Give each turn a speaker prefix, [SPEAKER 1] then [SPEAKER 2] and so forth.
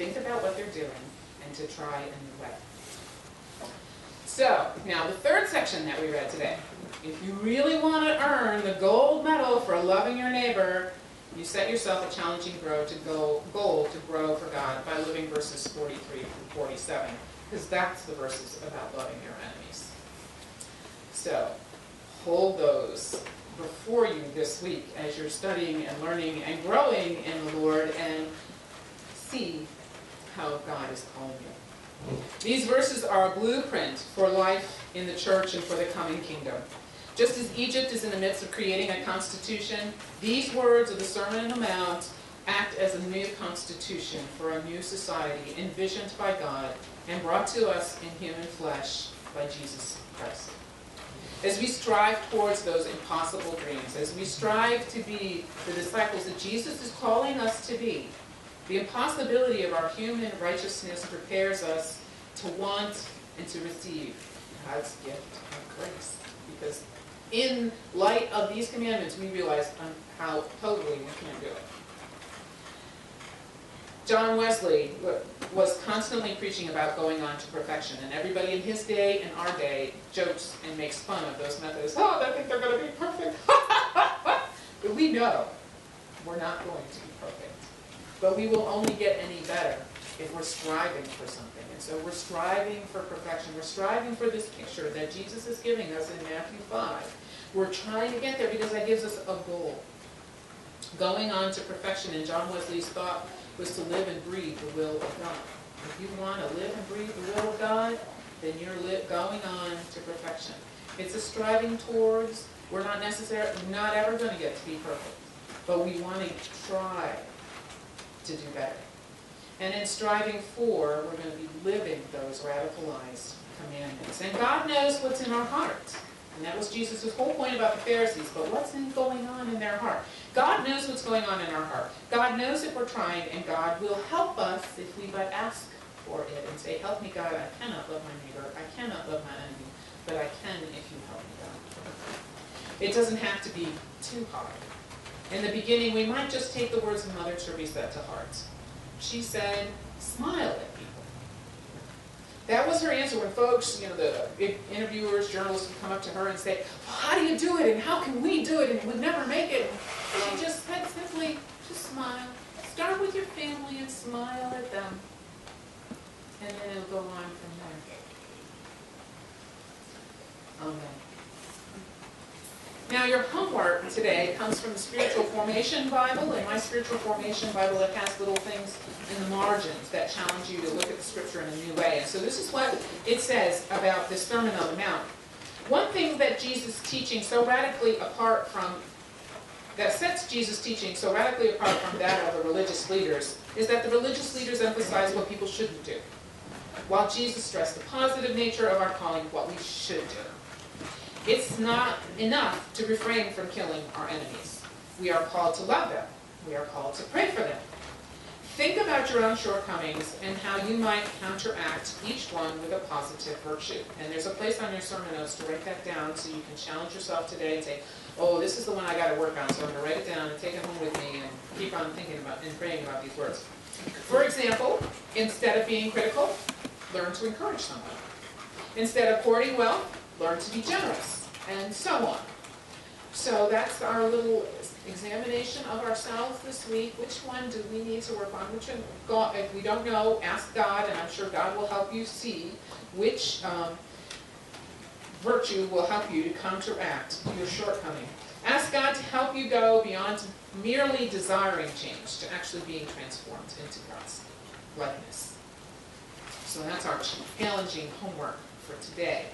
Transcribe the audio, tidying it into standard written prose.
[SPEAKER 1] think about what they're doing and to try a new way. So, now the third section that we read today. If you really want to earn the gold medal for loving your neighbor, you set yourself a challenging goal to grow for God by living verses 43 through 47, because that's the verses about loving your enemies. So, hold those before you this week as you're studying and learning and growing in the Lord, and see how God is calling you. These verses are a blueprint for life in the church and for the coming kingdom. Just as Egypt is in the midst of creating a constitution, these words of the Sermon on the Mount act as a new constitution for a new society envisioned by God and brought to us in human flesh by Jesus Christ. As we strive towards those impossible dreams, as we strive to be the disciples that Jesus is calling us to be, the impossibility of our human righteousness prepares us to want and to receive God's gift of grace. Because in light of these commandments, we realize how totally we can't do it. John Wesley was constantly preaching about going on to perfection, and everybody in his day and our day jokes and makes fun of those Methodists. Oh, they think they're going to be perfect. But we know we're not going to be perfect. But we will only get any better if we're striving for something. And so we're striving for perfection. We're striving for this picture that Jesus is giving us in Matthew 5. We're trying to get there because that gives us a goal. Going on to perfection, in John Wesley's thought, was to live and breathe the will of God. If you want to live and breathe the will of God, then you're going on to perfection. It's a striving towards. We're not ever going to get to be perfect, but we want to try to do better. And in striving for, we're going to be living those radicalized commandments. And God knows what's in our heart. And that was Jesus' whole point about the Pharisees. But what's going on in their heart? God knows what's going on in our heart. God knows if we're trying, and God will help us if we but ask for it and say, help me, God, I cannot love my neighbor. I cannot love my enemy. But I can if you help me, God. It doesn't have to be too hard. In the beginning, we might just take the words of Mother Teresa to heart. She said, smile at people. That was her answer when folks, the big interviewers, journalists would come up to her and say, well, how do you do it, and how can we do it, and we'd never make it. She just said simply, just smile. Start with your family and smile at them. And then it'll go on from there. Amen. Now, your homework today comes from the Spiritual Formation Bible. In my Spiritual Formation Bible, it has little things in the margins that challenge you to look at the Scripture in a new way. And so this is what it says about the Sermon on the Mount. One thing that Jesus' teaching so radically apart from, that sets Jesus' teaching so radically apart from that of the religious leaders, is that the religious leaders emphasize what people shouldn't do, while Jesus stressed the positive nature of our calling, what we should do. It's not enough to refrain from killing our enemies. We are called to love them. We are called to pray for them. Think about your own shortcomings and how you might counteract each one with a positive virtue. And there's a place on your sermon notes to write that down so you can challenge yourself today and say, oh, this is the one I got to work on, so I'm going to write it down and take it home with me and keep on thinking about and praying about these words. For example, instead of being critical, learn to encourage someone. Instead of hoarding wealth, learn to be generous, and so on. So that's our little examination of ourselves this week. Which one do we need to work on? Which one, if we don't know, ask God, and I'm sure God will help you see which virtue will help you to counteract your shortcoming. Ask God to help you go beyond merely desiring change to actually being transformed into God's likeness. So that's our challenging homework for today.